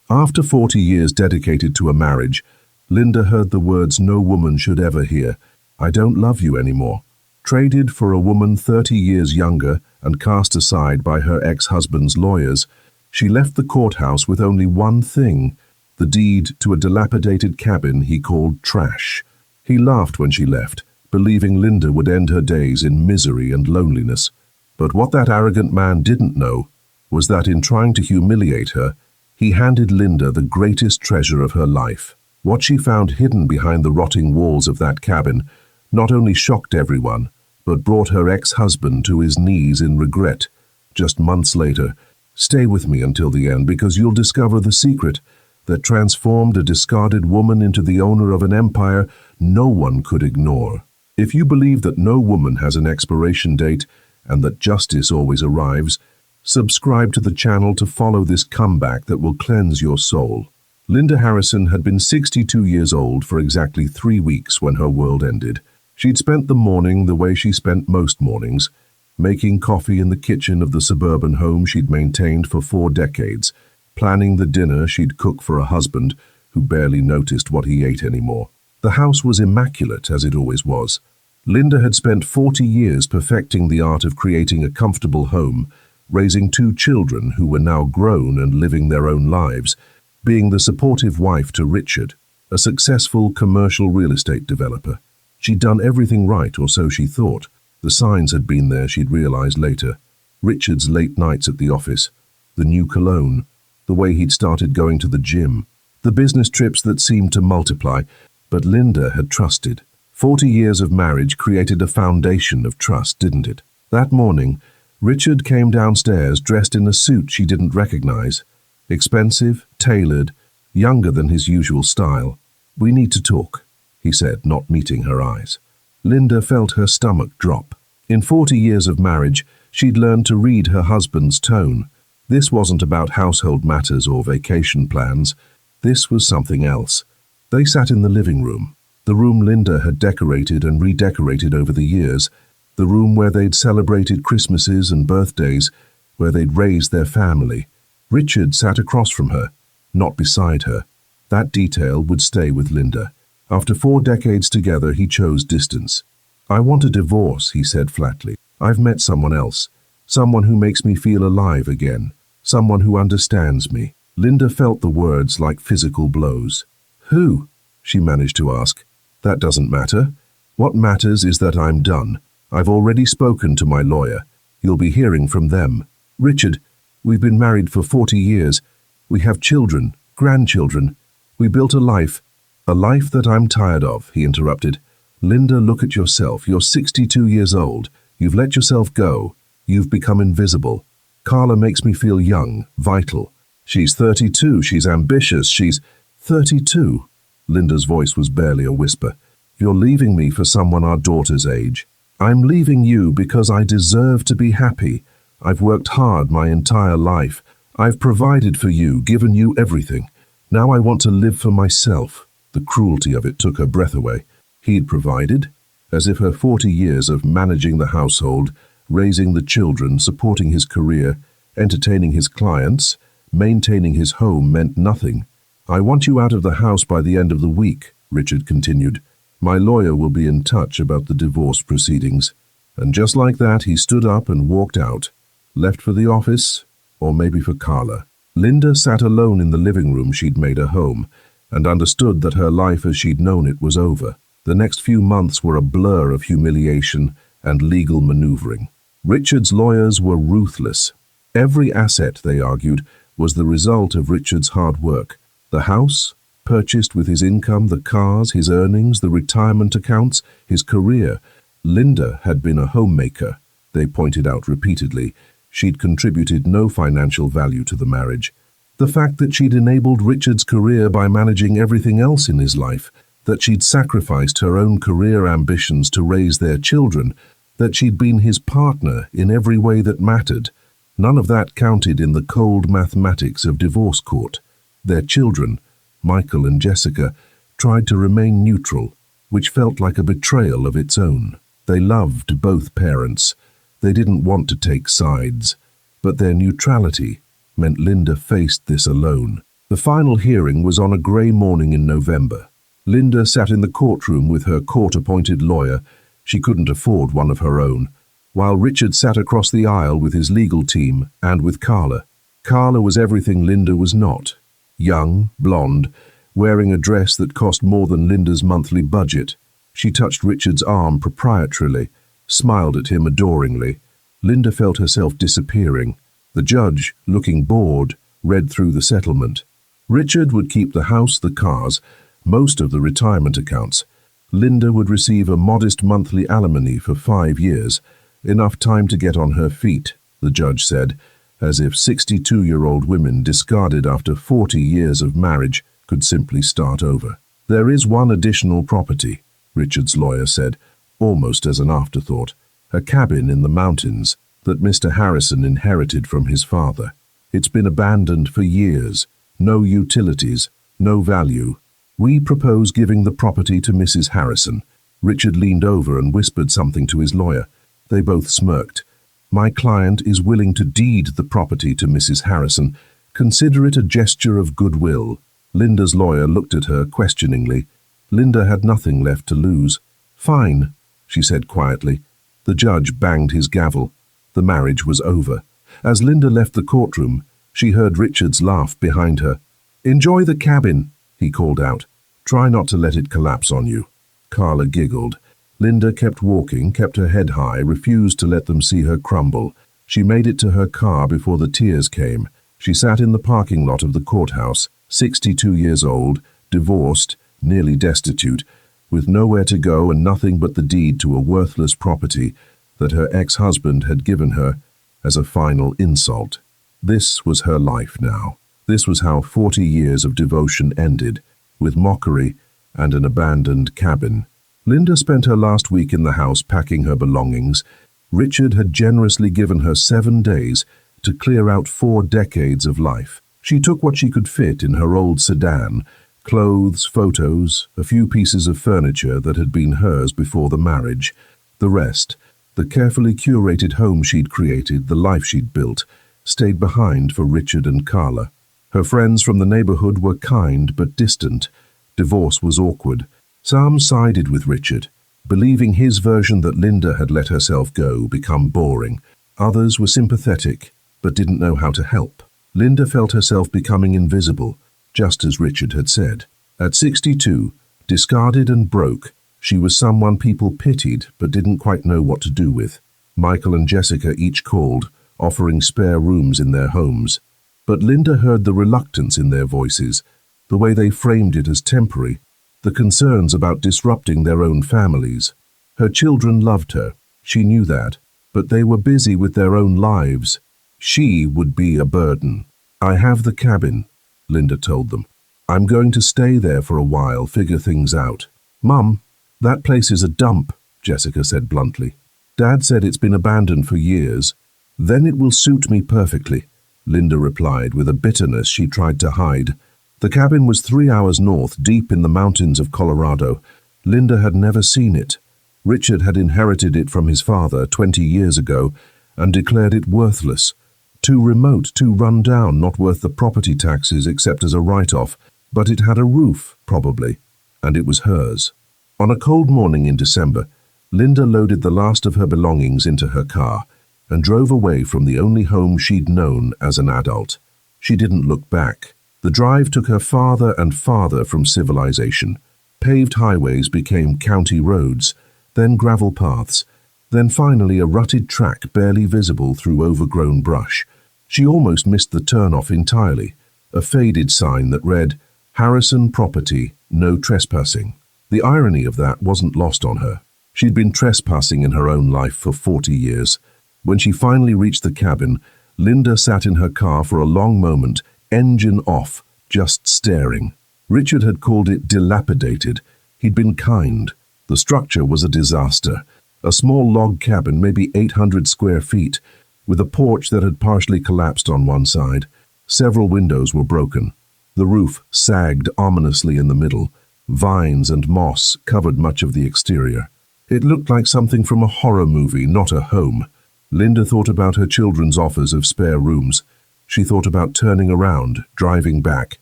After 40 years dedicated to a marriage, Linda heard the words no woman should ever hear: "I don't love you anymore." Traded for a woman 30 years younger and cast aside by her ex-husband's lawyers, she left the courthouse with only one thing: the deed to a dilapidated cabin he called trash. He laughed when she left, believing Linda would end her days in misery and loneliness. But what that arrogant man didn't know was that in trying to humiliate her, he handed Linda the greatest treasure of her life. What she found hidden behind the rotting walls of that cabin not only shocked everyone, but brought her ex-husband to his knees in regret. Just months later, stay with me until the end, because you'll discover the secret that transformed a discarded woman into the owner of an empire no one could ignore. If you believe that no woman has an expiration date and that justice always arrives, subscribe to the channel to follow this comeback that will cleanse your soul. Linda Harrison had been 62 years old for exactly 3 weeks when her world ended. She'd spent the morning the way she spent most mornings, making coffee in the kitchen of the suburban home she'd maintained for 4 decades, planning the dinner she'd cook for a husband who barely noticed what he ate anymore. The house was immaculate, as it always was. Linda had spent 40 years perfecting the art of creating a comfortable home, raising 2 children who were now grown and living their own lives, being the supportive wife to Richard, a successful commercial real estate developer. She'd done everything right, or so she thought. The signs had been there, she'd realized later. Richard's late nights at the office, the new cologne, the way he'd started going to the gym, the business trips that seemed to multiply. But Linda had trusted. 40 years of marriage created a foundation of trust, didn't it? That morning, Richard came downstairs dressed in a suit she didn't recognize. Expensive, tailored, younger than his usual style. "We need to talk," he said, not meeting her eyes. Linda felt her stomach drop. In 40 years of marriage, she'd learned to read her husband's tone. This wasn't about household matters or vacation plans. This was something else. They sat in the living room, the room Linda had decorated and redecorated over the years, the room where they'd celebrated Christmases and birthdays, where they'd raised their family. Richard sat across from her, not beside her. That detail would stay with Linda. After 4 decades together, he chose distance. "I want a divorce," he said flatly. "I've met someone else, someone who makes me feel alive again, someone who understands me." Linda felt the words like physical blows. "Who?" she managed to ask. "That doesn't matter. What matters is that I'm done. I've already spoken to my lawyer. You'll be hearing from them." "Richard, we've been married for 40 years. We have children, grandchildren. We built a life that I'm tired of," he interrupted. "Linda, look at yourself. You're 62 years old. You've let yourself go. You've become invisible. Carla makes me feel young, vital. She's 32. She's ambitious. She's 32. Linda's voice was barely a whisper. "You're leaving me for someone our daughter's age. I'm leaving you because I deserve to be happy. I've worked hard my entire life. I've provided for you, given you everything. Now I want to live for myself." The cruelty of it took her breath away. He'd provided? As if her 40 years of managing the household, raising the children, supporting his career, entertaining his clients, maintaining his home meant nothing. "I want you out of the house by the end of the week," Richard continued. "My lawyer will be in touch about the divorce proceedings." And just like that, he stood up and walked out, left for the office, or maybe for Carla. Linda sat alone in the living room she'd made her home, and understood that her life as she'd known it was over. The next few months were a blur of humiliation and legal maneuvering. Richard's lawyers were ruthless. Every asset, they argued, was the result of Richard's hard work. The house, purchased with his income, the cars, his earnings, the retirement accounts, his career. Linda had been a homemaker, they pointed out repeatedly. She'd contributed no financial value to the marriage. The fact that she'd enabled Richard's career by managing everything else in his life, that she'd sacrificed her own career ambitions to raise their children, that she'd been his partner in every way that mattered. None of that counted in the cold mathematics of divorce court. Their children, Michael and Jessica, tried to remain neutral, which felt like a betrayal of its own. They loved both parents. They didn't want to take sides, but their neutrality meant Linda faced this alone. The final hearing was on a grey morning in November. Linda sat in the courtroom with her court-appointed lawyer. She couldn't afford one of her own, while Richard sat across the aisle with his legal team and with Carla. Carla was everything Linda was not. Young, blonde, wearing a dress that cost more than Linda's monthly budget. She touched Richard's arm proprietarily, smiled at him adoringly. Linda felt herself disappearing. The judge, looking bored, read through the settlement. Richard would keep the house, the cars, most of the retirement accounts. Linda would receive a modest monthly alimony for 5 years, enough time to get on her feet, the judge said, as if 62-year-old women discarded after 40 years of marriage could simply start over. There is one additional property, Richard's lawyer said, almost as an afterthought, a cabin in the mountains that Mr. Harrison inherited from his father. It's been abandoned for years, no utilities, no value. We propose giving the property to Mrs. Harrison. Richard leaned over and whispered something to his lawyer. They both smirked. My client is willing to deed the property to Mrs. Harrison. Consider it a gesture of goodwill. Linda's lawyer looked at her questioningly. Linda had nothing left to lose. Fine, she said quietly. The judge banged his gavel. The marriage was over. As Linda left the courtroom, she heard Richard's laugh behind her. Enjoy the cabin, he called out. Try not to let it collapse on you. Carla giggled. Linda kept walking, kept her head high, refused to let them see her crumble. She made it to her car before the tears came. She sat in the parking lot of the courthouse, 62 years old, divorced, nearly destitute, with nowhere to go and nothing but the deed to a worthless property that her ex-husband had given her as a final insult. This was her life now. This was how 40 years of devotion ended, with mockery and an abandoned cabin. Linda spent her last week in the house packing her belongings. Richard had generously given her 7 days to clear out 4 decades of life. She took what she could fit in her old sedan, clothes, photos, a few pieces of furniture that had been hers before the marriage. The rest, the carefully curated home she'd created, the life she'd built, stayed behind for Richard and Carla. Her friends from the neighborhood were kind but distant. Divorce was awkward. Some sided with Richard, believing his version that Linda had let herself go become boring. Others were sympathetic, but didn't know how to help. Linda felt herself becoming invisible, just as Richard had said. At 62, discarded and broke, she was someone people pitied but didn't quite know what to do with. Michael and Jessica each called, offering spare rooms in their homes. But Linda heard the reluctance in their voices, the way they framed it as temporary, the concerns about disrupting their own families. Her children loved her, she knew that, but they were busy with their own lives. She would be a burden. I have the cabin, Linda told them. I'm going to stay there for a while, figure things out. Mum, that place is a dump, Jessica said bluntly. Dad said it's been abandoned for years. Then it will suit me perfectly, Linda replied with a bitterness she tried to hide. The cabin was 3 hours north, deep in the mountains of Colorado. Linda had never seen it. Richard had inherited it from his father 20 years ago and declared it worthless. Too remote, too run down, not worth the property taxes except as a write-off. But it had a roof, probably, and it was hers. On a cold morning in December, Linda loaded the last of her belongings into her car and drove away from the only home she'd known as an adult. She didn't look back. The drive took her farther and farther from civilization. Paved highways became county roads, then gravel paths, then finally a rutted track barely visible through overgrown brush. She almost missed the turnoff entirely, a faded sign that read, Harrison Property, no trespassing. The irony of that wasn't lost on her. She'd been trespassing in her own life for 40 years. When she finally reached the cabin, Linda sat in her car for a long moment, engine off, just staring. Richard had called it dilapidated. He'd been kind. The structure was a disaster. A small log cabin, maybe 800 square feet, with a porch that had partially collapsed on one side. Several windows were broken. The roof sagged ominously in the middle. Vines and moss covered much of the exterior. It looked like something from a horror movie, not a home. Linda thought about her children's offers of spare rooms. She thought about turning around, driving back,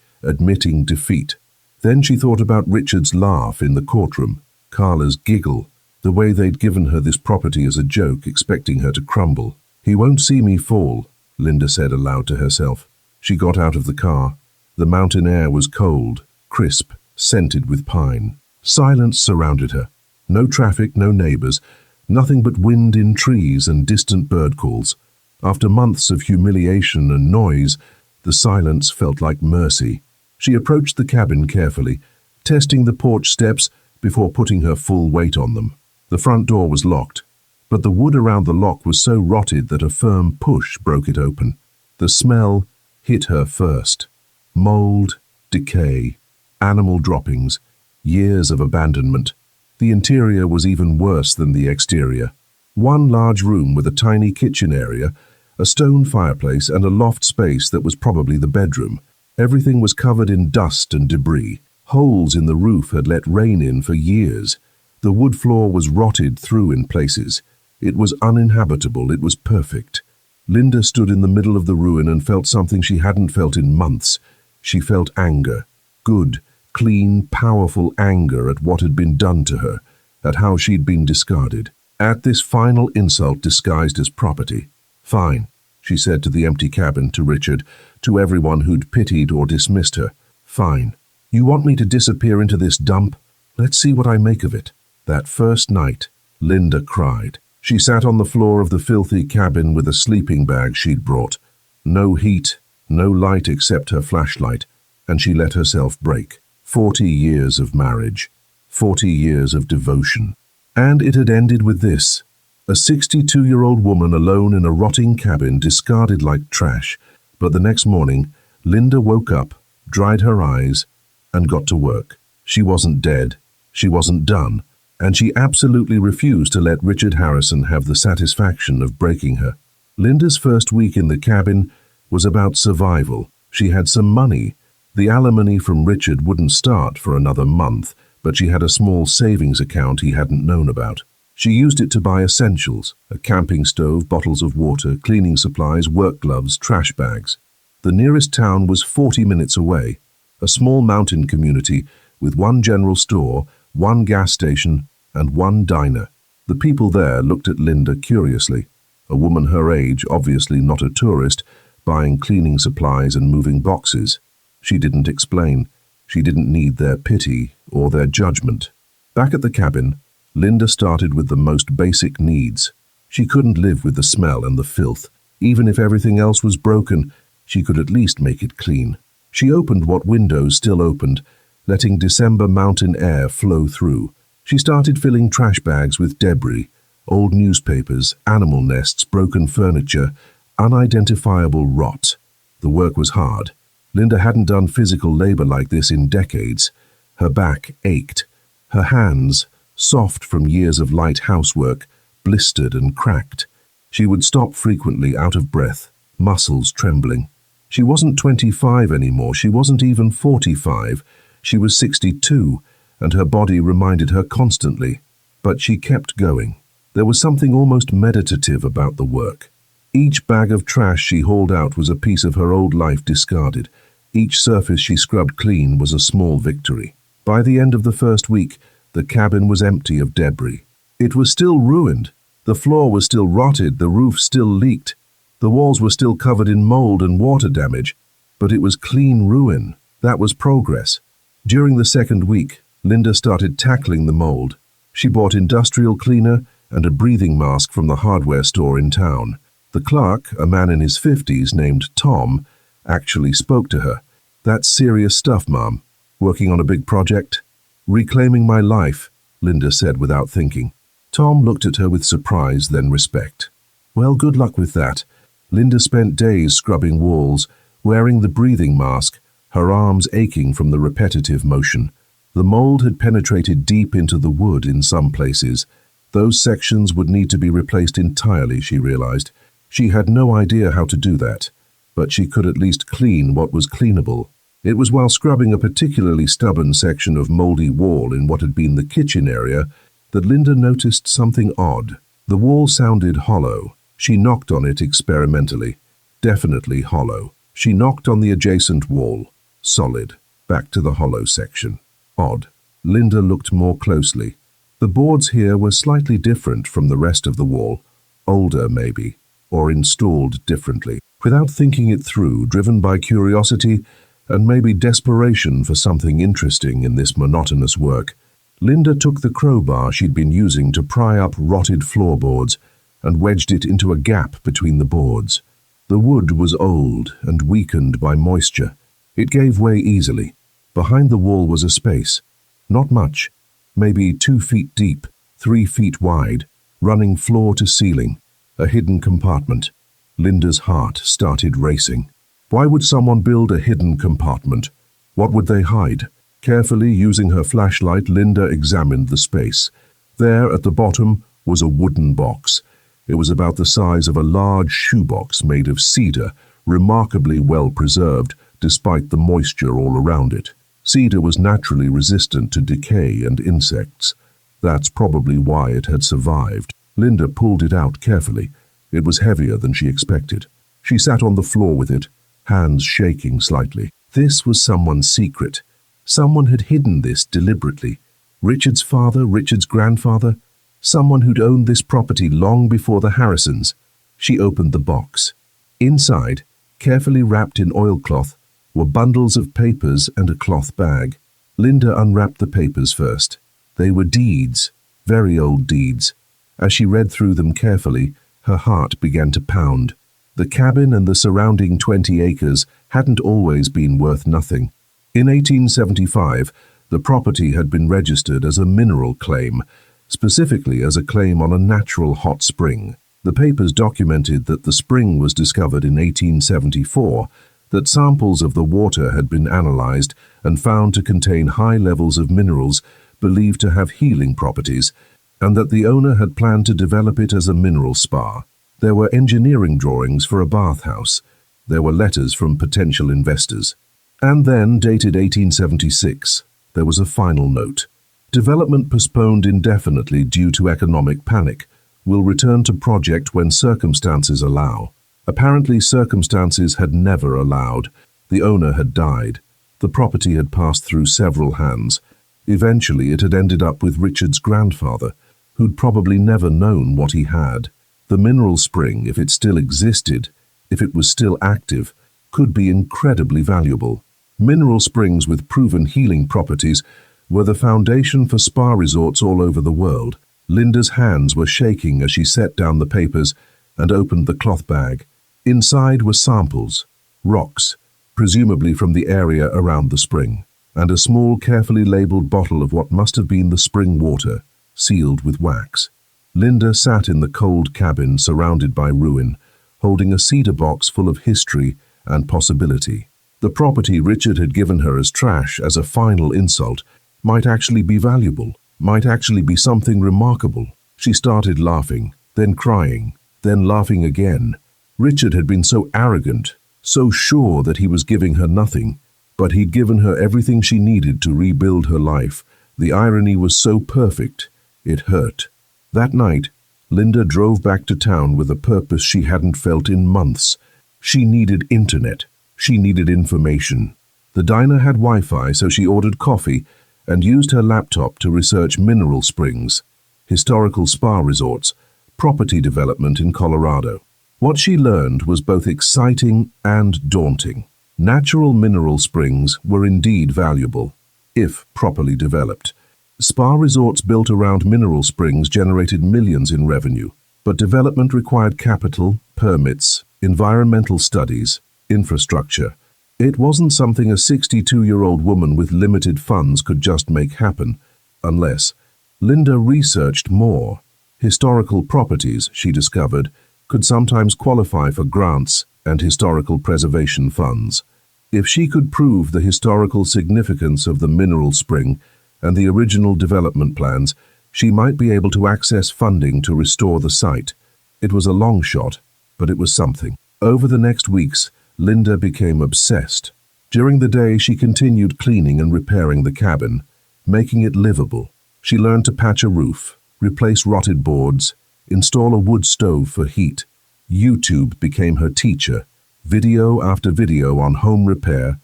admitting defeat. Then she thought about Richard's laugh in the courtroom, Carla's giggle, the way they'd given her this property as a joke, expecting her to crumble. "He won't see me fall," Linda said aloud to herself. She got out of the car. The mountain air was cold, crisp, scented with pine. Silence surrounded her. No traffic, no neighbors, nothing but wind in trees and distant bird calls. After months of humiliation and noise, the silence felt like mercy. She approached the cabin carefully, testing the porch steps before putting her full weight on them. The front door was locked, but the wood around the lock was so rotted that a firm push broke it open. The smell hit her first. Mold, decay, animal droppings, years of abandonment. The interior was even worse than the exterior. One large room with a tiny kitchen area, a stone fireplace, and a loft space that was probably the bedroom. Everything was covered in dust and debris. Holes in the roof had let rain in for years. The wood floor was rotted through in places. It was uninhabitable. It was perfect. Linda stood in the middle of the ruin and felt something she hadn't felt in months. She felt anger. Good, clean, powerful anger at what had been done to her, at how she'd been discarded, at this final insult disguised as property. "Fine," she said to the empty cabin, to Richard, to everyone who'd pitied or dismissed her. "Fine. You want me to disappear into this dump? Let's see what I make of it." That first night, Linda cried. She sat on the floor of the filthy cabin with a sleeping bag she'd brought. No heat, no light except her flashlight, and she let herself break. 40 years of marriage, 40 years of devotion. And it had ended with this. A 62-year-old woman alone in a rotting cabin, discarded like trash. But the next morning, Linda woke up, dried her eyes, and got to work. She wasn't dead. She wasn't done. And she absolutely refused to let Richard Harrison have the satisfaction of breaking her. Linda's first week in the cabin was about survival. She had some money. The alimony from Richard wouldn't start for another month, but she had a small savings account he hadn't known about. She used it to buy essentials: a camping stove, bottles of water, cleaning supplies, work gloves, trash bags. The nearest town was 40 minutes away, a small mountain community with one general store, one gas station, and one diner. The people there looked at Linda curiously. A woman her age, obviously not a tourist, buying cleaning supplies and moving boxes. She didn't explain. She didn't need their pity or their judgment. Back at the cabin, Linda started with the most basic needs. She couldn't live with the smell and the filth. Even if everything else was broken, she could at least make it clean. She opened what windows still opened, letting December mountain air flow through. She started filling trash bags with debris, old newspapers, animal nests, broken furniture, unidentifiable rot. The work was hard. Linda hadn't done physical labor like this in decades. Her back ached. Her hands, soft from years of light housework, blistered and cracked. She would stop frequently, out of breath, muscles trembling. She wasn't 25 anymore. She wasn't even 45. She was 62, and her body reminded her constantly. But she kept going. There was something almost meditative about the work. Each bag of trash she hauled out was a piece of her old life discarded. Each surface she scrubbed clean was a small victory. By the end of the first week, the cabin was empty of debris. It was still ruined. The floor was still rotted, the roof still leaked. The walls were still covered in mold and water damage, but it was clean ruin. That was progress. During the second week, Linda started tackling the mold. She bought industrial cleaner and a breathing mask from the hardware store in town. The clerk, a man in his 50s named Tom, actually spoke to her. "That's serious stuff, Mom. Working on a big project?" "Reclaiming my life," Linda said without thinking. Tom looked at her with surprise, then respect. "Well, good luck with that." Linda spent days scrubbing walls, wearing the breathing mask, her arms aching from the repetitive motion. The mold had penetrated deep into the wood in some places. Those sections would need to be replaced entirely, she realized. She had no idea how to do that, but she could at least clean what was cleanable. It was while scrubbing a particularly stubborn section of moldy wall in what had been the kitchen area that Linda noticed something odd. The wall sounded hollow. She knocked on it experimentally. Definitely hollow. She knocked on the adjacent wall. Solid. Back to the hollow section. Odd. Linda looked more closely. The boards here were slightly different from the rest of the wall. Older, maybe, or installed differently. Without thinking it through, driven by curiosity and maybe desperation for something interesting in this monotonous work, Linda took the crowbar she'd been using to pry up rotted floorboards and wedged it into a gap between the boards. The wood was old and weakened by moisture. It gave way easily. Behind the wall was a space. Not much. Maybe 2 feet deep, 3 feet wide, running floor to ceiling. A hidden compartment. Linda's heart started racing. Why would someone build a hidden compartment? What would they hide? Carefully using her flashlight, Linda examined the space. There, at the bottom, was a wooden box. It was about the size of a large shoebox made of cedar, remarkably well preserved, despite the moisture all around it. Cedar was naturally resistant to decay and insects. That's probably why it had survived. Linda pulled it out carefully. It was heavier than she expected. She sat on the floor with it, hands shaking slightly. This was someone's secret. Someone had hidden this deliberately. Richard's father, Richard's grandfather, someone who'd owned this property long before the Harrisons. She opened the box. Inside, carefully wrapped in oilcloth, were bundles of papers and a cloth bag. Linda unwrapped the papers first. They were deeds, very old deeds. As she read through them carefully, her heart began to pound. The cabin and the surrounding 20 acres hadn't always been worth nothing. In 1875, the property had been registered as a mineral claim, specifically as a claim on a natural hot spring. The papers documented that the spring was discovered in 1874, that samples of the water had been analyzed and found to contain high levels of minerals believed to have healing properties, and that the owner had planned to develop it as a mineral spa. There were engineering drawings for a bathhouse. There were letters from potential investors. And then, dated 1876, there was a final note. Development postponed indefinitely due to economic panic. Will return to project when circumstances allow. Apparently circumstances had never allowed. The owner had died. The property had passed through several hands. Eventually it had ended up with Richard's grandfather, who'd probably never known what he had. The mineral spring, if it still existed, if it was still active, could be incredibly valuable. Mineral springs with proven healing properties were the foundation for spa resorts all over the world. Linda's hands were shaking as she set down the papers and opened the cloth bag. Inside were samples, rocks, presumably from the area around the spring, and a small, carefully labeled bottle of what must have been the spring water, sealed with wax. Linda sat in the cold cabin surrounded by ruin, holding a cedar box full of history and possibility. The property Richard had given her as trash, as a final insult, might actually be valuable, might actually be something remarkable. She started laughing, then crying, then laughing again. Richard had been so arrogant, so sure that he was giving her nothing, but he'd given her everything she needed to rebuild her life. The irony was so perfect, it hurt. That night, Linda drove back to town with a purpose she hadn't felt in months. She needed internet. She needed information. The diner had Wi-Fi, so she ordered coffee and used her laptop to research mineral springs, historical spa resorts, property development in Colorado. What she learned was both exciting and daunting. Natural mineral springs were indeed valuable, if properly developed. Spa resorts built around mineral springs generated millions in revenue, but development required capital, permits, environmental studies, infrastructure. It wasn't something a 62-year-old woman with limited funds could just make happen, unless Linda researched more. Historical properties, she discovered, could sometimes qualify for grants and historical preservation funds. If she could prove the historical significance of the mineral spring and the original development plans, she might be able to access funding to restore the site. It was a long shot, but it was something. Over the next weeks, Linda became obsessed. During the day, she continued cleaning and repairing the cabin, making it livable. She learned to patch a roof, replace rotted boards, install a wood stove for heat. YouTube became her teacher. Video after video on home repair,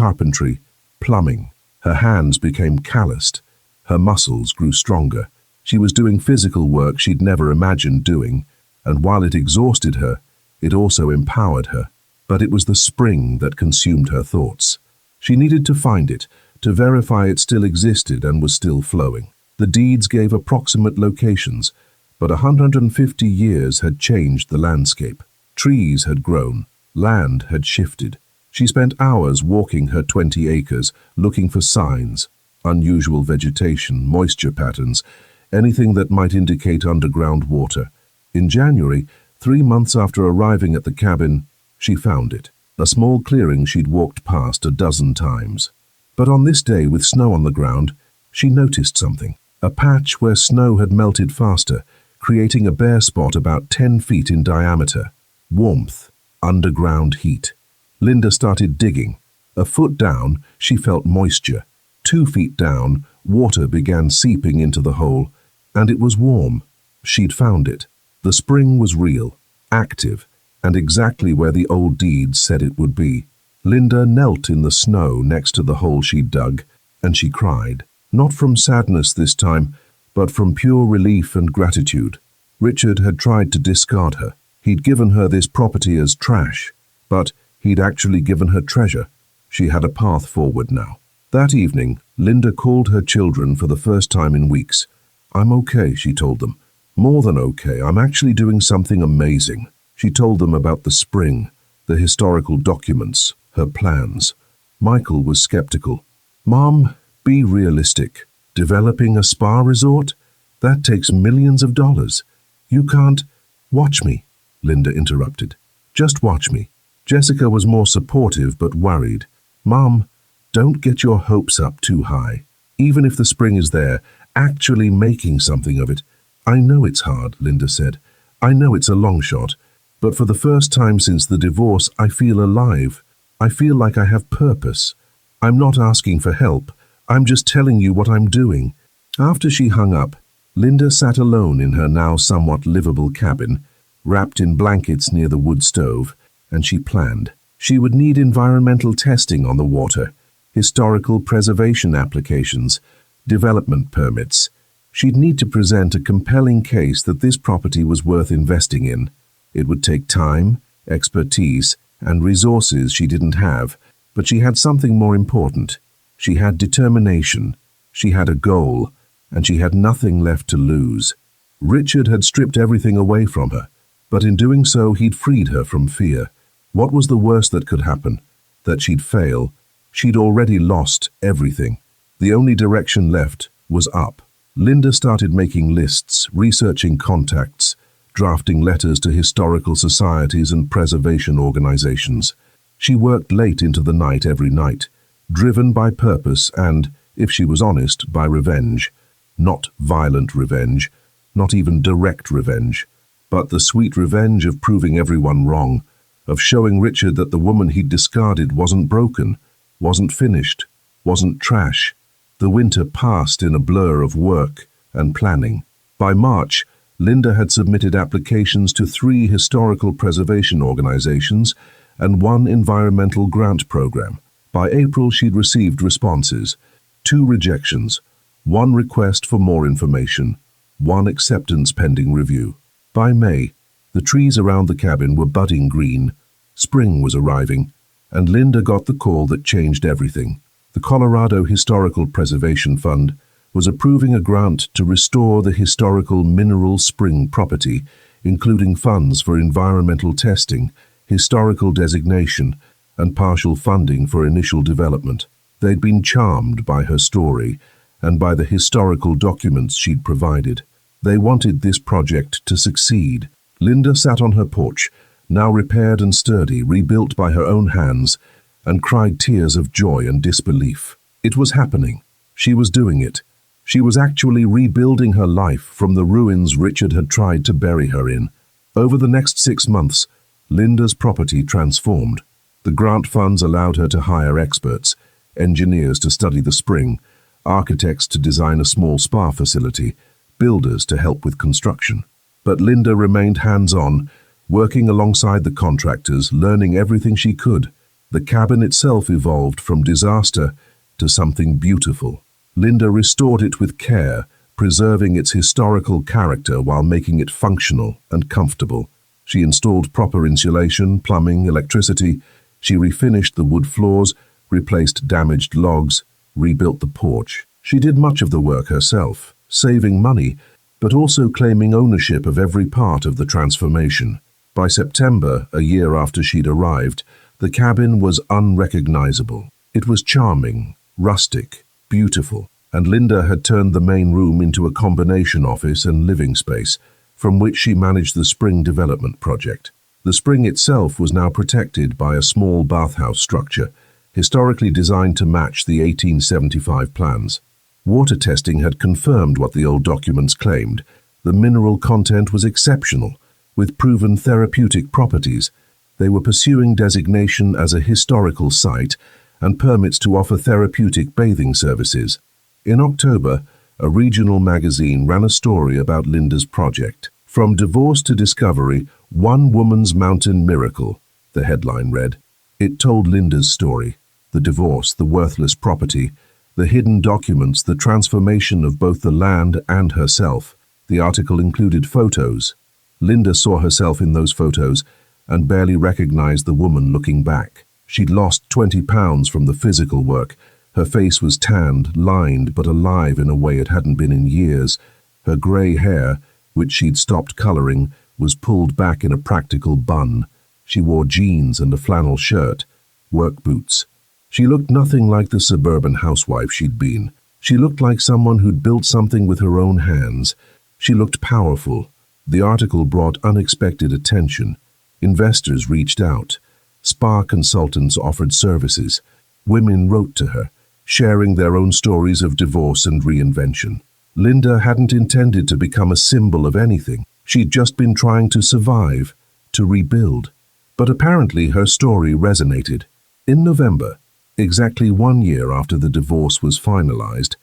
carpentry, plumbing. Her hands became calloused. Her muscles grew stronger. She was doing physical work she'd never imagined doing, and while it exhausted her, it also empowered her. But it was the spring that consumed her thoughts. She needed to find it, to verify it still existed and was still flowing. The deeds gave approximate locations, but 150 years had changed the landscape. Trees had grown, land had shifted. She spent hours walking her 20 acres, looking for signs, unusual vegetation, moisture patterns, anything that might indicate underground water. In January, 3 months after arriving at the cabin, she found it, a small clearing she'd walked past a dozen times. But on this day, with snow on the ground, she noticed something. A patch where snow had melted faster, creating a bare spot about 10 feet in diameter. Warmth, underground heat. Linda started digging. A foot down, she felt moisture. 2 feet down, water began seeping into the hole, and it was warm. She'd found it. The spring was real, active, and exactly where the old deeds said it would be. Linda knelt in the snow next to the hole she'd dug, and she cried. Not from sadness this time, but from pure relief and gratitude. Richard had tried to discard her. He'd given her this property as trash, but he'd actually given her treasure. She had a path forward now. That evening, Linda called her children for the first time in weeks. "I'm okay," she told them. "More than okay, I'm actually doing something amazing." She told them about the spring, the historical documents, her plans. Michael was skeptical. "Mom, be realistic. Developing a spa resort? That takes millions of dollars. You can't—" "Watch me," Linda interrupted. "Just watch me." Jessica was more supportive but worried. "Mom, don't get your hopes up too high. Even if the spring is there, actually making something of it—" "I know it's hard," Linda said. "I know it's a long shot. But for the first time since the divorce, I feel alive. I feel like I have purpose. I'm not asking for help. I'm just telling you what I'm doing." After she hung up, Linda sat alone in her now somewhat livable cabin, wrapped in blankets near the wood stove, and she planned. She would need environmental testing on the water, historical preservation applications, development permits. She'd need to present a compelling case that this property was worth investing in. It would take time, expertise, and resources she didn't have, but she had something more important. She had determination, she had a goal, and she had nothing left to lose. Richard had stripped everything away from her, but in doing so he'd freed her from fear. What was the worst that could happen? That she'd fail. She'd already lost everything. The only direction left was up. Linda started making lists, researching contacts, drafting letters to historical societies and preservation organizations. She worked late into the night every night, driven by purpose and, if she was honest, by revenge. Not violent revenge, not even direct revenge, but the sweet revenge of proving everyone wrong, of showing Richard that the woman he'd discarded wasn't broken, wasn't finished, wasn't trash. The winter passed in a blur of work and planning. By March, Linda had submitted applications to 3 historical preservation organizations and 1 environmental grant program. By April, she'd received responses: 2 rejections, 1 request for more information, 1 acceptance pending review. By May, the trees around the cabin were budding green. Spring was arriving, and Linda got the call that changed everything. The Colorado Historical Preservation Fund was approving a grant to restore the historical mineral spring property, including funds for environmental testing, historical designation, and partial funding for initial development. They'd been charmed by her story and by the historical documents she'd provided. They wanted this project to succeed. Linda sat on her porch, now repaired and sturdy, rebuilt by her own hands, and cried tears of joy and disbelief. It was happening. She was doing it. She was actually rebuilding her life from the ruins Richard had tried to bury her in. Over the next 6 months, Linda's property transformed. The grant funds allowed her to hire experts, engineers to study the spring, architects to design a small spa facility, builders to help with construction. But Linda remained hands-on, working alongside the contractors, learning everything she could. The cabin itself evolved from disaster to something beautiful. Linda restored it with care, preserving its historical character while making it functional and comfortable. She installed proper insulation, plumbing, electricity. She refinished the wood floors, replaced damaged logs, rebuilt the porch. She did much of the work herself, saving money, but also claiming ownership of every part of the transformation. By September, a year after she'd arrived, the cabin was unrecognizable. It was charming, rustic, beautiful, and Linda had turned the main room into a combination office and living space, from which she managed the spring development project. The spring itself was now protected by a small bathhouse structure, historically designed to match the 1875 plans. Water testing had confirmed what the old documents claimed. The mineral content was exceptional, with proven therapeutic properties. They were pursuing designation as a historical site and permits to offer therapeutic bathing services. In October, a regional magazine ran a story about Linda's project. From divorce to discovery, one woman's mountain miracle, the headline read. It told Linda's story, the divorce, the worthless property, the hidden documents, the transformation of both the land and herself. The article included photos. Linda saw herself in those photos and barely recognized the woman looking back. She'd lost 20 pounds from the physical work. Her face was tanned, lined, but alive in a way it hadn't been in years. Her grey hair, which she'd stopped colouring, was pulled back in a practical bun. She wore jeans and a flannel shirt, work boots. She looked nothing like the suburban housewife she'd been. She looked like someone who'd built something with her own hands. She looked powerful. The article brought unexpected attention. Investors reached out. Spa consultants offered services. Women wrote to her, sharing their own stories of divorce and reinvention. Linda hadn't intended to become a symbol of anything. She'd just been trying to survive, to rebuild. But apparently her story resonated. In November, exactly 1 year after the divorce was finalized,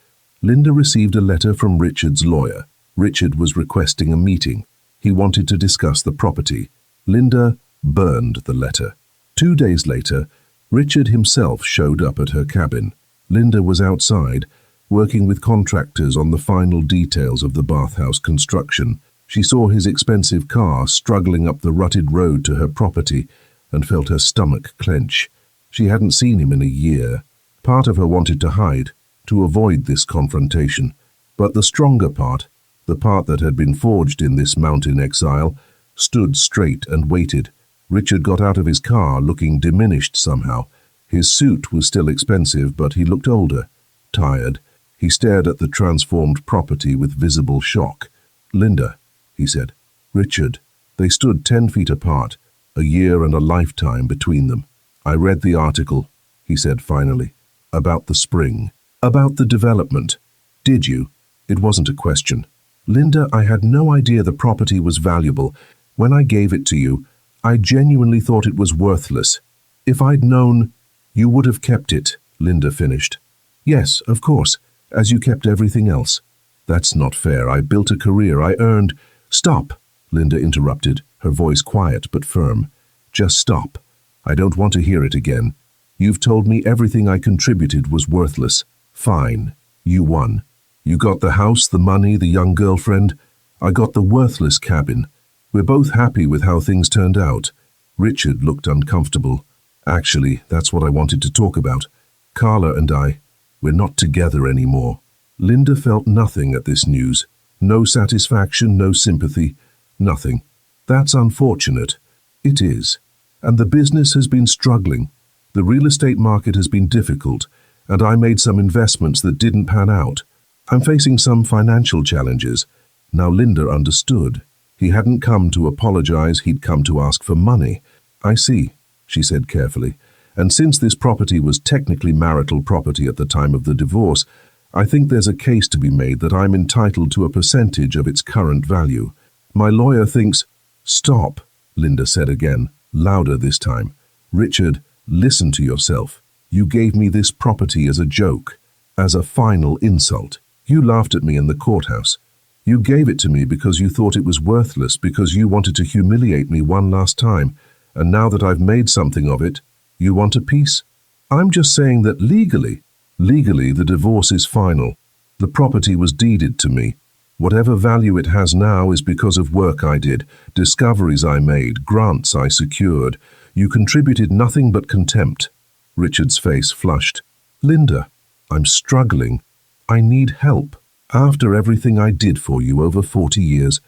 Linda received a letter from Richard's lawyer. Richard was requesting a meeting. He wanted to discuss the property. Linda burned the letter. 2 days later, Richard himself showed up at her cabin. Linda was outside, working with contractors on the final details of the bathhouse construction. She saw his expensive car struggling up the rutted road to her property and felt her stomach clench. She hadn't seen him in a year. Part of her wanted to hide, to avoid this confrontation. But the stronger part, the part that had been forged in this mountain exile, stood straight and waited. Richard got out of his car looking diminished somehow. His suit was still expensive, but he looked older, tired. He stared at the transformed property with visible shock. "Linda," he said. "Richard." They stood 10 feet apart, a year and a lifetime between them. "I read the article," he said finally, "about the spring, about the development. Did you?" It wasn't a question. "Linda, I had no idea the property was valuable. When I gave it to you, I genuinely thought it was worthless. If I'd known, you would have kept it," Linda finished. "Yes, of course, as you kept everything else." "That's not fair. I built a career. I earned—" "Stop," Linda interrupted, her voice quiet but firm. "Just stop. I don't want to hear it again. You've told me everything I contributed was worthless. Fine. You won. You got the house, the money, the young girlfriend. I got the worthless cabin. We're both happy with how things turned out." Richard looked uncomfortable. "Actually, that's what I wanted to talk about. Carla and I, we're not together anymore." Linda felt nothing at this news. No satisfaction, no sympathy, nothing. "That's unfortunate." "It is. And the business has been struggling. The real estate market has been difficult, and I made some investments that didn't pan out. I'm facing some financial challenges." Now Linda understood. He hadn't come to apologize, he'd come to ask for money. "I see," she said carefully. "And since this property was technically marital property at the time of the divorce, I think there's a case to be made that I'm entitled to a percentage of its current value. My lawyer thinks—" "Stop," Linda said again, louder this time. "Richard, listen to yourself. You gave me this property as a joke, as a final insult. You laughed at me in the courthouse. You gave it to me because you thought it was worthless, because you wanted to humiliate me one last time. And now that I've made something of it, You want a piece? I'm just saying that legally the divorce is final. The property was deeded to me. Whatever value it has now is because of work I did, discoveries I made, grants I secured. You contributed nothing but contempt. Richard's face flushed. Linda, I'm struggling. I need help. After everything I did for you over 40 years,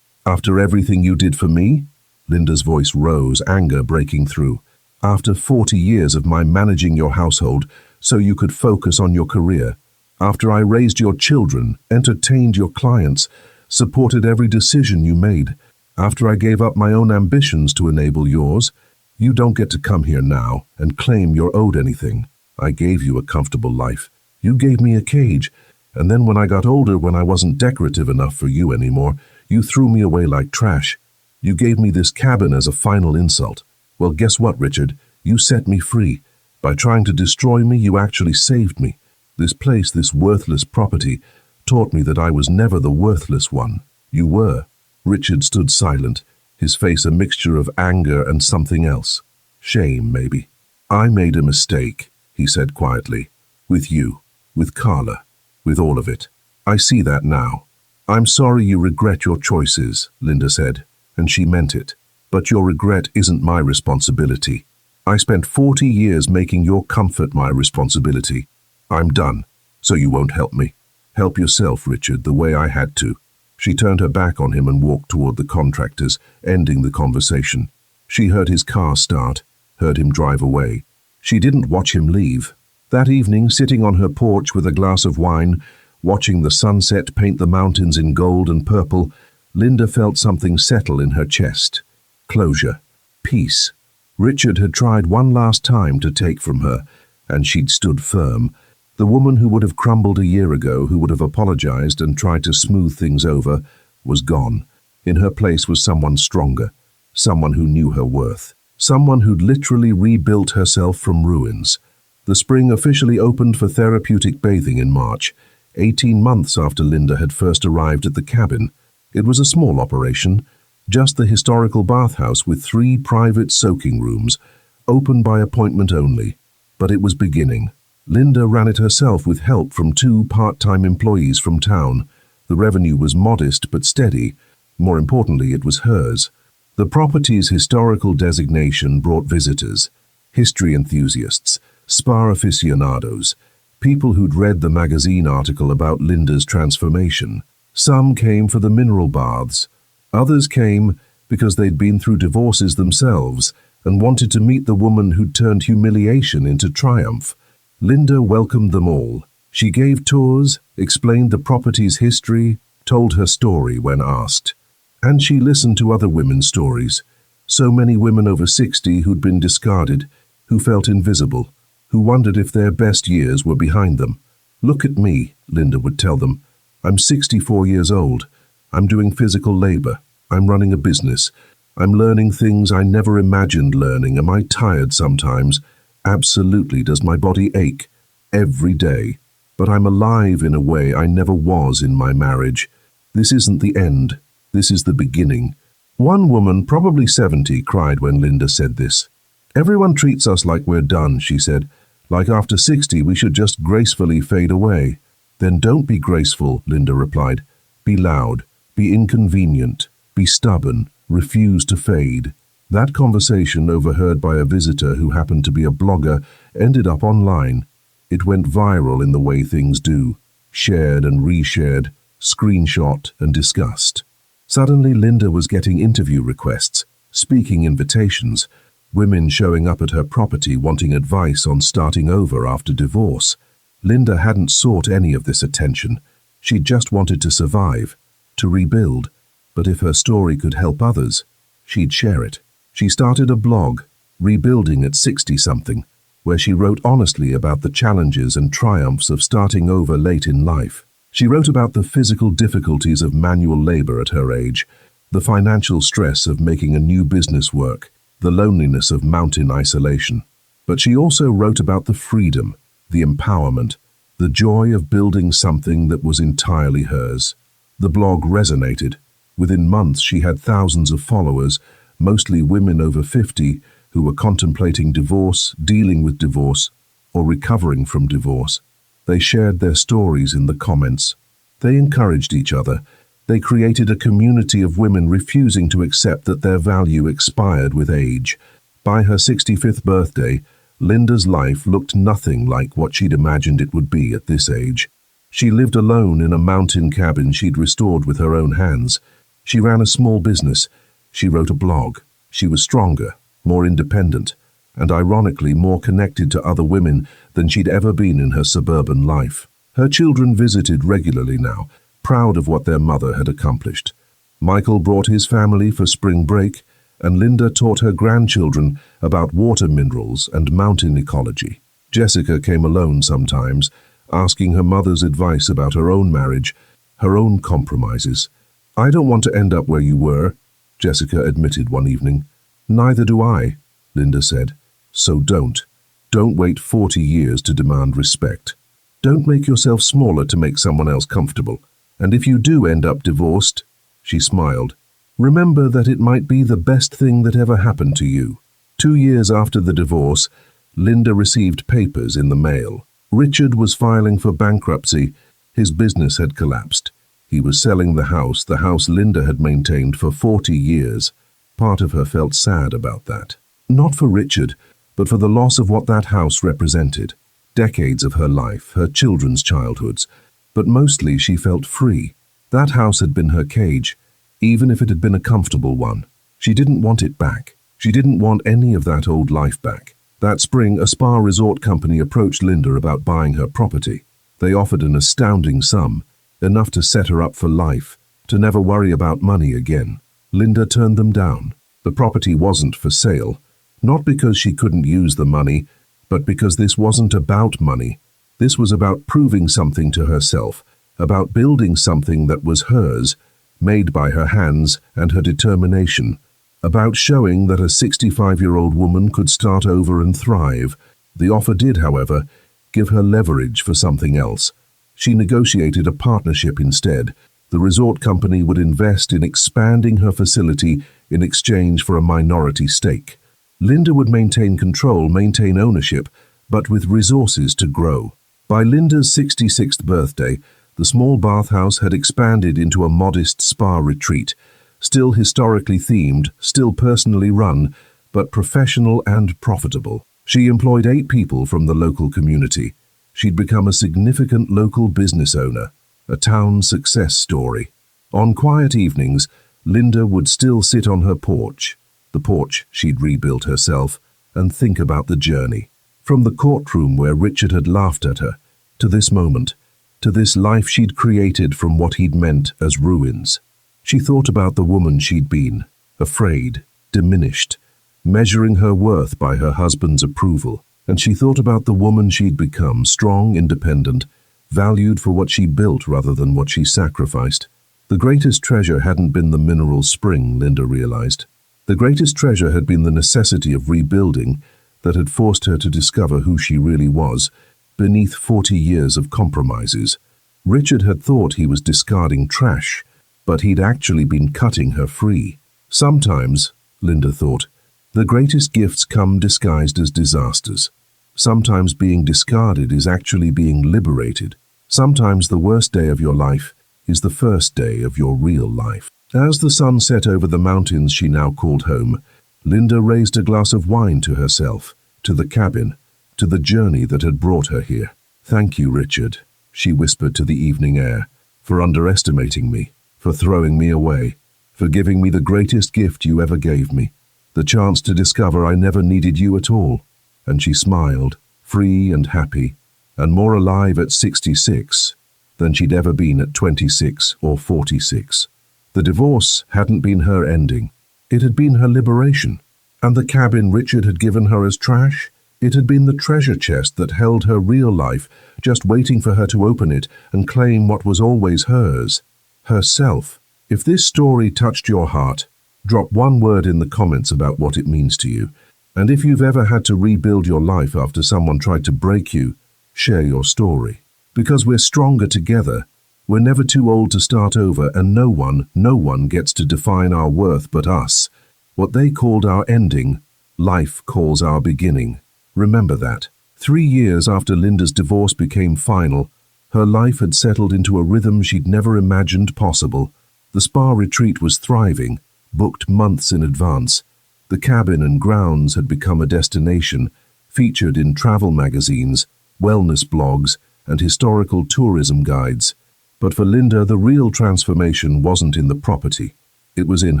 after everything you did for me? Linda's voice rose, anger breaking through. After 40 years of my managing your household so you could focus on your career. After I raised your children, entertained your clients, supported every decision you made. After I gave up my own ambitions to enable yours. You don't get to come here now and claim you're owed anything. I gave you a comfortable life. You gave me a cage. And then when I got older, when I wasn't decorative enough for you anymore, you threw me away like trash. You gave me this cabin as a final insult. Well, guess what, Richard? You set me free. By trying to destroy me, you actually saved me. This place, this worthless property, taught me that I was never the worthless one. You were. Richard stood silent, his face a mixture of anger and something else. Shame, maybe. I made a mistake, he said quietly. With you, with Carla, with all of it. I see that now. I'm sorry you regret your choices, Linda said, and she meant it. But your regret isn't my responsibility. I spent 40 years making your comfort my responsibility. I'm done, so you won't help me. Help yourself, Richard, the way I had to. She turned her back on him and walked toward the contractors, ending the conversation. She heard his car start, heard him drive away. She didn't watch him leave. That evening, sitting on her porch with a glass of wine, watching the sunset paint the mountains in gold and purple, Linda felt something settle in her chest. Closure. Peace. Richard had tried one last time to take from her, and she'd stood firm. The woman who would have crumbled a year ago, who would have apologized and tried to smooth things over, was gone. In her place was someone stronger, someone who knew her worth, someone who'd literally rebuilt herself from ruins. The spring officially opened for therapeutic bathing in March, 18 months after Linda had first arrived at the cabin. It was a small operation, just the historical bathhouse with 3 private soaking rooms, open by appointment only. But it was beginning. Linda ran it herself with help from 2 part-time employees from town. The revenue was modest but steady. More importantly, it was hers. The property's historical designation brought visitors, history enthusiasts, spa aficionados, people who'd read the magazine article about Linda's transformation. Some came for the mineral baths. Others came because they'd been through divorces themselves and wanted to meet the woman who'd turned humiliation into triumph. Linda welcomed them all. She gave tours, explained the property's history, told her story when asked. And she listened to other women's stories. So many women over 60 who'd been discarded, who felt invisible, who wondered if their best years were behind them. Look at me, Linda would tell them. I'm 64 years old. I'm doing physical labor. I'm running a business. I'm learning things I never imagined learning. Am I tired sometimes? Absolutely. Does my body ache? Every day. But I'm alive in a way I never was in my marriage. This isn't the end. This is the beginning. One woman, probably 70, cried when Linda said this. Everyone treats us like we're done, she said. Like after 60 we should just gracefully fade away. Then don't be graceful, Linda replied. Be loud. Be inconvenient. Be stubborn. Refuse to fade. That conversation, overheard by a visitor who happened to be a blogger, ended up online. It went viral in the way things do. Shared and reshared, screenshot and discussed. Suddenly Linda was getting interview requests, speaking invitations, women showing up at her property wanting advice on starting over after divorce. Linda hadn't sought any of this attention. She just wanted to survive, to rebuild. But if her story could help others, she'd share it. She started a blog, Rebuilding at 60-something, where she wrote honestly about the challenges and triumphs of starting over late in life. She wrote about the physical difficulties of manual labor at her age, the financial stress of making a new business work, the loneliness of mountain isolation. But she also wrote about the freedom, the empowerment, the joy of building something that was entirely hers. The blog resonated. Within months she had thousands of followers, mostly women over 50, who were contemplating divorce, dealing with divorce, or recovering from divorce. They shared their stories in the comments. They encouraged each other. They created a community of women refusing to accept that their value expired with age. By her 65th birthday, Linda's life looked nothing like what she'd imagined it would be at this age. She lived alone in a mountain cabin she'd restored with her own hands. She ran a small business. She wrote a blog. She was stronger, more independent, and ironically more connected to other women than she'd ever been in her suburban life. Her children visited regularly now, proud of what their mother had accomplished. Michael brought his family for spring break, and Linda taught her grandchildren about water minerals and mountain ecology. Jessica came alone sometimes, asking her mother's advice about her own marriage, her own compromises. "I don't want to end up where you were," Jessica admitted one evening. "Neither do I," Linda said. "So don't. Don't wait 40 years to demand respect. Don't make yourself smaller to make someone else comfortable. And if you do end up divorced," she smiled, "remember that it might be the best thing that ever happened to you." 2 years after the divorce, Linda received papers in the mail. Richard was filing for bankruptcy. His business had collapsed. He was selling the house Linda had maintained for 40 years. Part of her felt sad about that. Not for Richard, but for the loss of what that house represented. Decades of her life, her children's childhoods. But mostly she felt free. That house had been her cage, even if it had been a comfortable one. She didn't want it back. She didn't want any of that old life back. That spring, a spa resort company approached Linda about buying her property. They offered an astounding sum, enough to set her up for life, to never worry about money again. Linda turned them down. The property wasn't for sale, not because she couldn't use the money, but because this wasn't about money. This was about proving something to herself, about building something that was hers, made by her hands and her determination, about showing that a 65-year-old woman could start over and thrive. The offer did, however, give her leverage for something else. She negotiated a partnership instead. The resort company would invest in expanding her facility in exchange for a minority stake. Linda would maintain control, maintain ownership, but with resources to grow. By Linda's 66th birthday, the small bathhouse had expanded into a modest spa retreat, still historically themed, still personally run, but professional and profitable. She employed 8 people from the local community. She'd become a significant local business owner, a town success story. On quiet evenings, Linda would still sit on her porch, the porch she'd rebuilt herself, and think about the journey. From the courtroom where Richard had laughed at her, to this moment, to this life she'd created from what he'd meant as ruins. She thought about the woman she'd been, afraid, diminished, measuring her worth by her husband's approval. And she thought about the woman she'd become, strong, independent, valued for what she built rather than what she sacrificed. The greatest treasure hadn't been the mineral spring, Linda realized. The greatest treasure had been the necessity of rebuilding that had forced her to discover who she really was, beneath 40 years of compromises. Richard had thought he was discarding trash, but he'd actually been cutting her free. Sometimes, Linda thought, the greatest gifts come disguised as disasters. Sometimes being discarded is actually being liberated. Sometimes the worst day of your life is the first day of your real life. As the sun set over the mountains she now called home, Linda raised a glass of wine to herself, to the cabin, to the journey that had brought her here. "Thank you, Richard," she whispered to the evening air, "for underestimating me, for throwing me away, for giving me the greatest gift you ever gave me, the chance to discover I never needed you at all." And she smiled, free and happy, and more alive at 66 than she'd ever been at 26 or 46. The divorce hadn't been her ending. It had been her liberation. And the cabin Richard had given her as trash, it had been the treasure chest that held her real life, just waiting for her to open it and claim what was always hers, herself. If this story touched your heart, drop one word in the comments about what it means to you. And if you've ever had to rebuild your life after someone tried to break you, share your story. Because we're stronger together. We're never too old to start over, and no one gets to define our worth but us. What they called our ending, Life calls our beginning. Remember that. 3 years after Linda's divorce became final, her life had settled into a rhythm she'd never imagined possible. The spa retreat was thriving, booked months in advance. The cabin and grounds had become a destination, featured in travel magazines, wellness blogs, and historical tourism guides. But for Linda, the real transformation wasn't in the property. It was in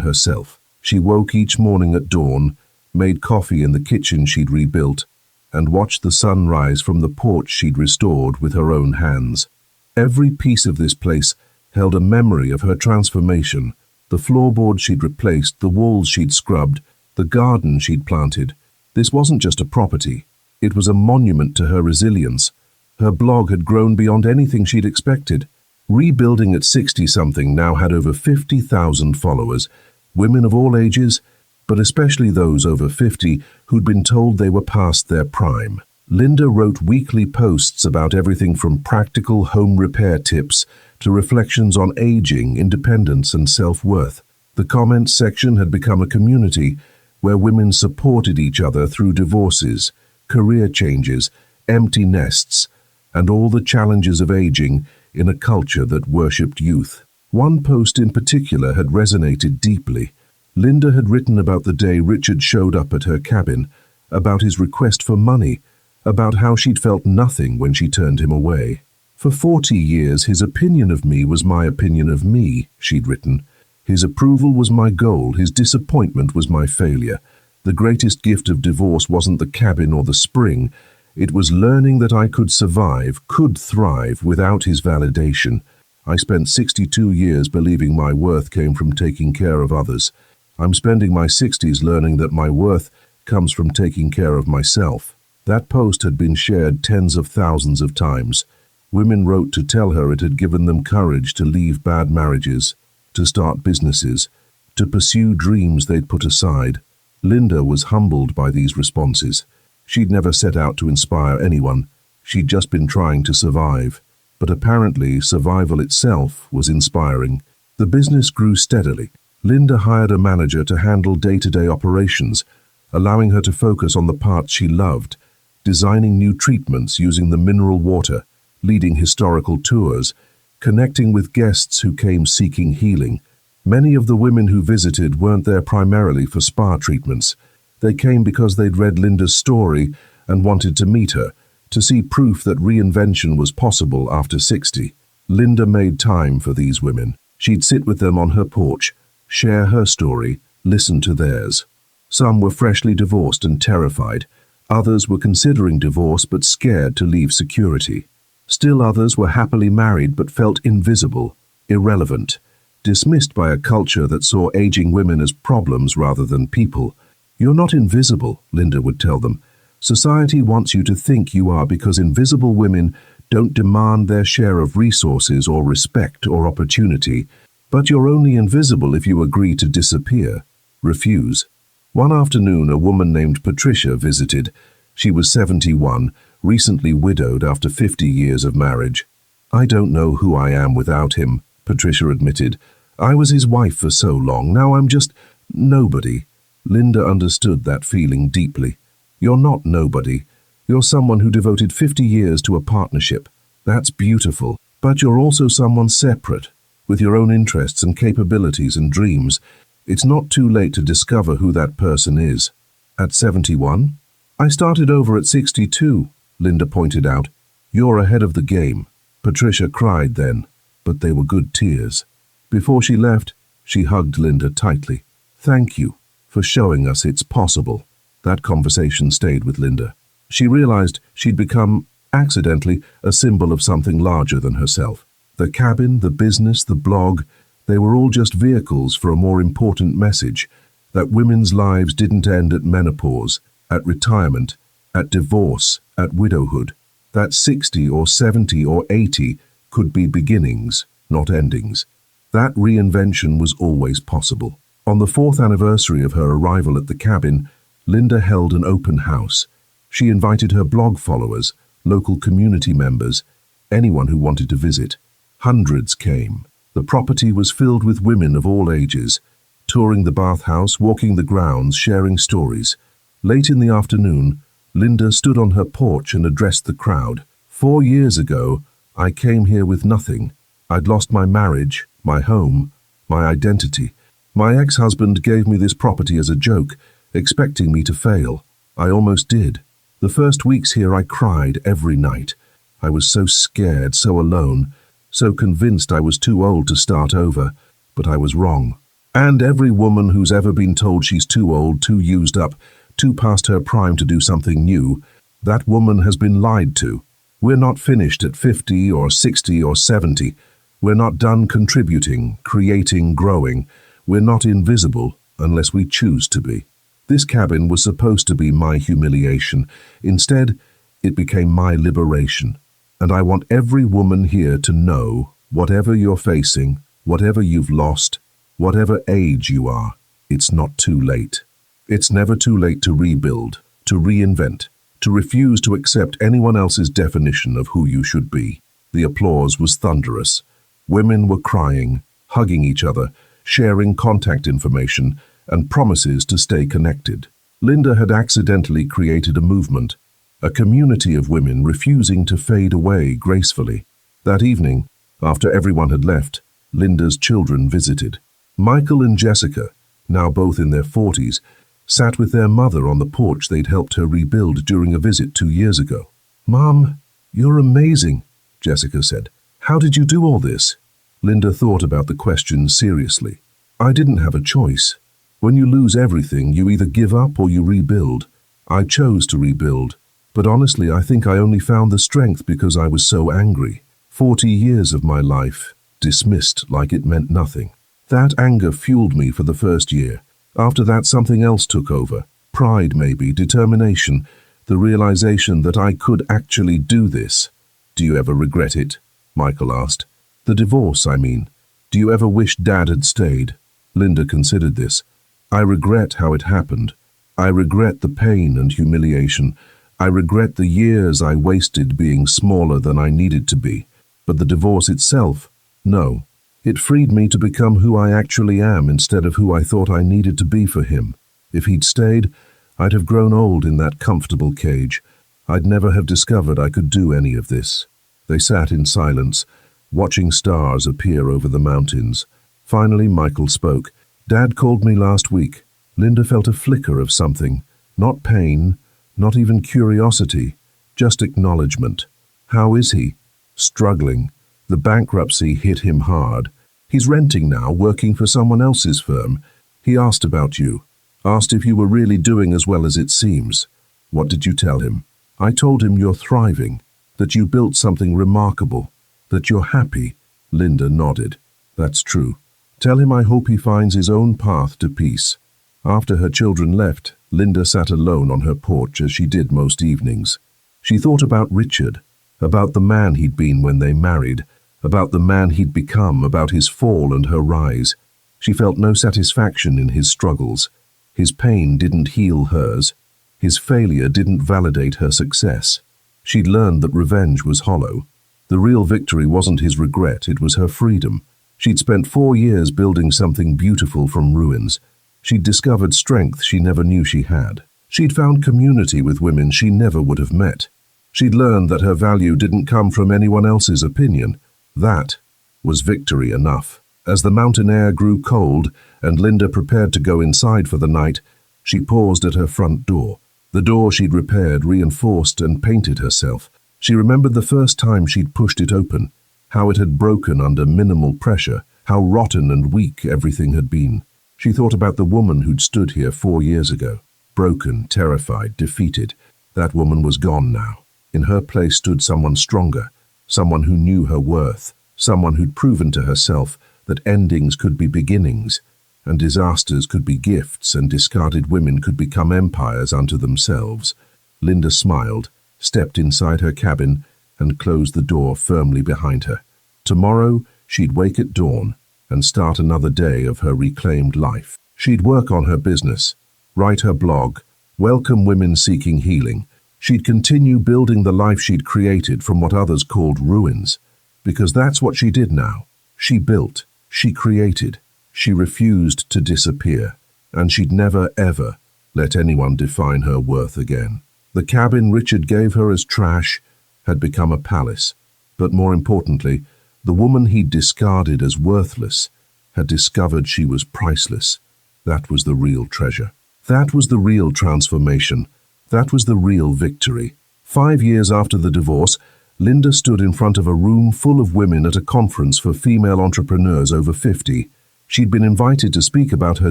herself. She woke each morning at dawn, made coffee in the kitchen she'd rebuilt, and watched the sun rise from the porch she'd restored with her own hands. Every piece of this place held a memory of her transformation. The floorboards she'd replaced, the walls she'd scrubbed, the garden she'd planted. This wasn't just a property. It was a monument to her resilience. Her blog had grown beyond anything she'd expected. Rebuilding at 60-something now had over 50,000 followers, women of all ages, but especially those over 50 who'd been told they were past their prime. Linda wrote weekly posts about everything from practical home repair tips to reflections on aging, independence, and self-worth. The comments section had become a community where women supported each other through divorces, career changes, empty nests, and all the challenges of aging in a culture that worshipped youth. One post in particular had resonated deeply. Linda had written about the day Richard showed up at her cabin, about his request for money, about how she'd felt nothing when she turned him away. For 40 years, his opinion of me was my opinion of me, she'd written. His approval was my goal, his disappointment was my failure. The greatest gift of divorce wasn't the cabin or the spring. It was learning that I could survive, could thrive without his validation. I spent 62 years believing my worth came from taking care of others. I'm spending my 60s learning that my worth comes from taking care of myself. That post had been shared tens of thousands of times. Women wrote to tell her it had given them courage to leave bad marriages, to start businesses, to pursue dreams they'd put aside. Linda was humbled by these responses. She'd never set out to inspire anyone. She'd just been trying to survive. But apparently, survival itself was inspiring. The business grew steadily. Linda hired a manager to handle day-to-day operations, allowing her to focus on the parts she loved, designing new treatments using the mineral water, leading historical tours, connecting with guests who came seeking healing. Many of the women who visited weren't there primarily for spa treatments. They came because they'd read Linda's story and wanted to meet her, to see proof that reinvention was possible after 60. Linda made time for these women. She'd sit with them on her porch, share her story, listen to theirs. Some were freshly divorced and terrified. Others were considering divorce but scared to leave security. Still others were happily married but felt invisible, irrelevant, dismissed by a culture that saw aging women as problems rather than people. You're not invisible, Linda would tell them. Society wants you to think you are because invisible women don't demand their share of resources or respect or opportunity, but you're only invisible if you agree to disappear. Refuse. One afternoon, a woman named Patricia visited. She was 71, recently widowed after 50 years of marriage. I don't know who I am without him, Patricia admitted. I was his wife for so long, now I'm just nobody. Linda understood that feeling deeply. You're not nobody. You're someone who devoted 50 years to a partnership. That's beautiful. But you're also someone separate, with your own interests and capabilities and dreams. It's not too late to discover who that person is. At 71? I started over at 62, Linda pointed out. You're ahead of the game. Patricia cried then, but they were good tears. Before she left, she hugged Linda tightly. Thank you for showing us it's possible. That conversation stayed with Linda. She realized she'd become, accidentally, a symbol of something larger than herself. The cabin, the business, the blog, they were all just vehicles for a more important message, that women's lives didn't end at menopause, at retirement, at divorce, at widowhood, that 60 or 70 or 80 could be beginnings, not endings. That reinvention was always possible. On the 4th anniversary of her arrival at the cabin, Linda held an open house. She invited her blog followers, local community members, anyone who wanted to visit. Hundreds came. The property was filled with women of all ages, touring the bathhouse, walking the grounds, sharing stories. Late in the afternoon, Linda stood on her porch and addressed the crowd. 4 years ago, I came here with nothing. I'd lost my marriage, my home, my identity. My ex-husband gave me this property as a joke, expecting me to fail. I almost did. The first weeks here I cried every night. I was so scared, so alone, so convinced I was too old to start over, but I was wrong. And every woman who's ever been told she's too old, too used up, too past her prime to do something new, that woman has been lied to. We're not finished at 50 or 60 or 70. We're not done contributing, creating, growing. We're not invisible unless we choose to be. This cabin was supposed to be my humiliation. Instead, it became my liberation. And I want every woman here to know, whatever you're facing, whatever you've lost, whatever age you are, it's not too late. It's never too late to rebuild, to reinvent, to refuse to accept anyone else's definition of who you should be. The applause was thunderous. Women were crying, hugging each other, sharing contact information, and promises to stay connected. Linda had accidentally created a movement, a community of women refusing to fade away gracefully. That evening, after everyone had left, Linda's children visited. Michael and Jessica, now both in their 40s, sat with their mother on the porch they'd helped her rebuild during a visit 2 years ago. "Mom, you're amazing," Jessica said. "How did you do all this?" Linda thought about the question seriously. "I didn't have a choice. When you lose everything, you either give up or you rebuild. I chose to rebuild, but honestly, I think I only found the strength because I was so angry. 40 years of my life, dismissed like it meant nothing. That anger fueled me for the first year. After that, something else took over. Pride, maybe, determination, the realization that I could actually do this." "Do you ever regret it?" Michael asked. "The divorce, I mean. Do you ever wish Dad had stayed?" Linda considered this. "I regret how it happened. I regret the pain and humiliation. I regret the years I wasted being smaller than I needed to be. But the divorce itself, no. It freed me to become who I actually am instead of who I thought I needed to be for him. If he'd stayed, I'd have grown old in that comfortable cage. I'd never have discovered I could do any of this." They sat in silence, watching stars appear over the mountains. Finally, Michael spoke. "Dad called me last week." Linda felt a flicker of something. Not pain, not even curiosity, just acknowledgement. "How is he?" "Struggling. The bankruptcy hit him hard. He's renting now, working for someone else's firm. He asked about you. Asked if you were really doing as well as it seems." "What did you tell him?" "I told him you're thriving, that you built something remarkable, that you're happy." Linda nodded. "That's true. Tell him I hope he finds his own path to peace." After her children left, Linda sat alone on her porch as she did most evenings. She thought about Richard, about the man he'd been when they married, about the man he'd become, about his fall and her rise. She felt no satisfaction in his struggles. His pain didn't heal hers. His failure didn't validate her success. She'd learned that revenge was hollow. The real victory wasn't his regret, it was her freedom. She'd spent 4 years building something beautiful from ruins. She'd discovered strength she never knew she had. She'd found community with women she never would have met. She'd learned that her value didn't come from anyone else's opinion. That was victory enough. As the mountain air grew cold and Linda prepared to go inside for the night, she paused at her front door. The door she'd repaired, reinforced, and painted herself. She remembered the first time she'd pushed it open, how it had broken under minimal pressure, how rotten and weak everything had been. She thought about the woman who'd stood here 4 years ago. Broken, terrified, defeated. That woman was gone now. In her place stood someone stronger, someone who knew her worth, someone who'd proven to herself that endings could be beginnings, and disasters could be gifts, and discarded women could become empires unto themselves. Linda smiled, stepped inside her cabin, and closed the door firmly behind her. Tomorrow, she'd wake at dawn and start another day of her reclaimed life. She'd work on her business, write her blog, welcome women seeking healing. She'd continue building the life she'd created from what others called ruins, because that's what she did now. She built, she created, she refused to disappear, and she'd never, ever let anyone define her worth again. The cabin Richard gave her as trash had become a palace, but more importantly, the woman he'd discarded as worthless had discovered she was priceless. That was the real treasure. That was the real transformation. That was the real victory. 5 years after the divorce, Linda stood in front of a room full of women at a conference for female entrepreneurs over 50. She'd been invited to speak about her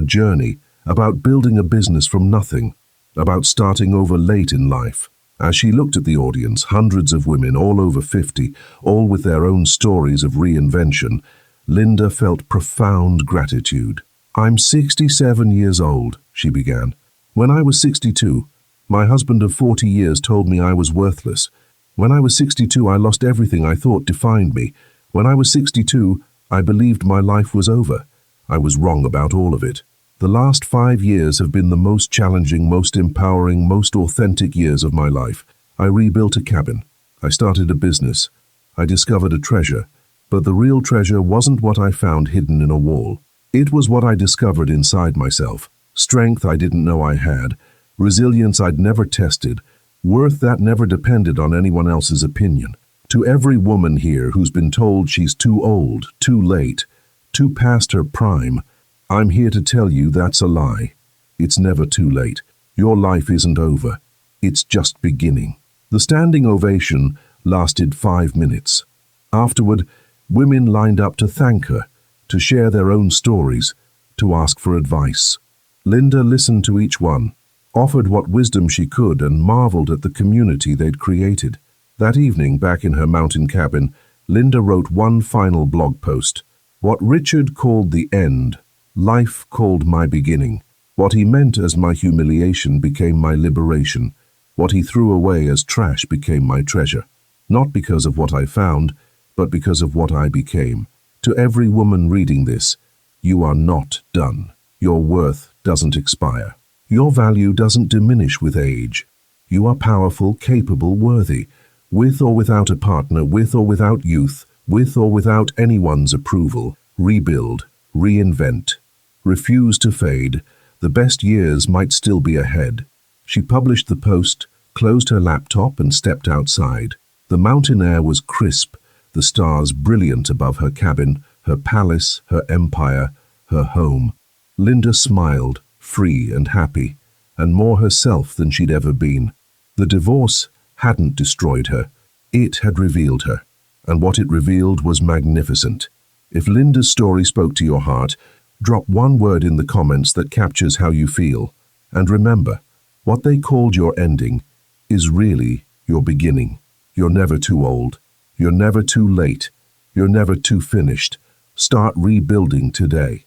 journey, about building a business from nothing, about starting over late in life. As she looked at the audience, hundreds of women, all over 50, all with their own stories of reinvention, Linda felt profound gratitude. "I'm 67 years old," she began. "When I was 62, my husband of 40 years told me I was worthless. When I was 62, I lost everything I thought defined me. When I was 62, I believed my life was over. I was wrong about all of it. The last 5 years have been the most challenging, most empowering, most authentic years of my life. I rebuilt a cabin. I started a business. I discovered a treasure. But the real treasure wasn't what I found hidden in a wall. It was what I discovered inside myself. Strength I didn't know I had. Resilience I'd never tested. Worth that never depended on anyone else's opinion. To every woman here who's been told she's too old, too late, too past her prime, I'm here to tell you that's a lie. It's never too late. Your life isn't over. It's just beginning." The standing ovation lasted 5 minutes. Afterward, women lined up to thank her, to share their own stories, to ask for advice. Linda listened to each one, offered what wisdom she could, and marveled at the community they'd created. That evening, back in her mountain cabin, Linda wrote one final blog post. "What Richard called the end, life called my beginning. What he meant as my humiliation became my liberation. What he threw away as trash became my treasure. Not because of what I found, but because of what I became." To every woman reading this, you are not done. Your worth doesn't expire. Your value doesn't diminish with age. You are powerful, capable, worthy. With or without a partner, with or without youth, with or without anyone's approval, rebuild, reinvent. Refuse to fade. The best years might still be ahead. She published the post, closed her laptop, and stepped outside. The mountain air was crisp, the stars brilliant above her cabin, her palace, her empire, her home. Linda smiled, free and happy, and more herself than she'd ever been. The divorce hadn't destroyed her. It had revealed her, and what it revealed was magnificent. If Linda's story spoke to your heart, drop one word in the comments that captures how you feel. And remember, what they called your ending is really your beginning. You're never too old. You're never too late. You're never too finished. Start rebuilding today.